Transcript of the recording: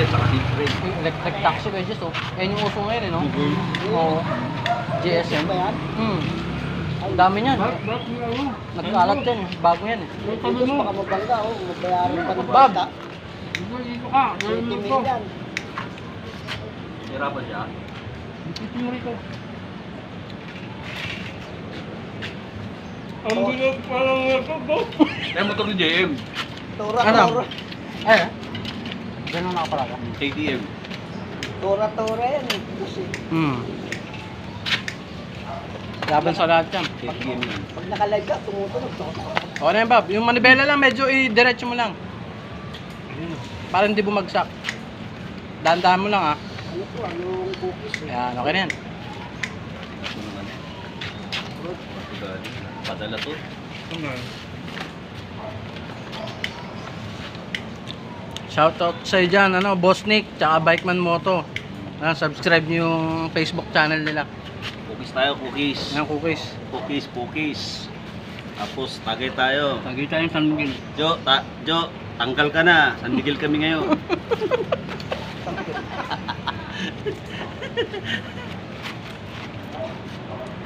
saka secret. Electric taxi kayo, Jess, oh. Yan yung uso ngayon, eh, no? Mhm. Oo. GSM. Ba yan? Ang dami niyan. Bakit mo ano? Nagkalat yan, eh. Bago yan, eh. Dito baka mabangga, oh. Magbayaran pa ng Bob. bata. Dito ka. Timing yan. Hirapan siya. Dito mo rito. Ang bilag parang ito, boss. Kaya motor ni JM. Tora, Ano? tora. Ay, eh. Ganun nakapalaga. KTM. Tora, tora yan eh. Kasi Laban sa lahat yan. KTM yan. pag nakalive ka, tumutunog. O na yan, Bob. Yung manibela lang, medyo i-diretso mo lang. Para hindi bumagsak. Dahan-dahan mo lang, ah. Ano to, yung cookies eh. Yan, okay na yan. Ito naman eh. Padala to. Shoutout sa'yo dyan, ano, Boss Nick, tsaka Bikeman Moto. Subscribe nyo yung Facebook channel nila. Cookies tayo, cookies. Yan, cookies. Cookies. Tapos tagay tayo. Nakita yung San Miguel. Jo, tanggal ka na. San Miguel kami ngayon.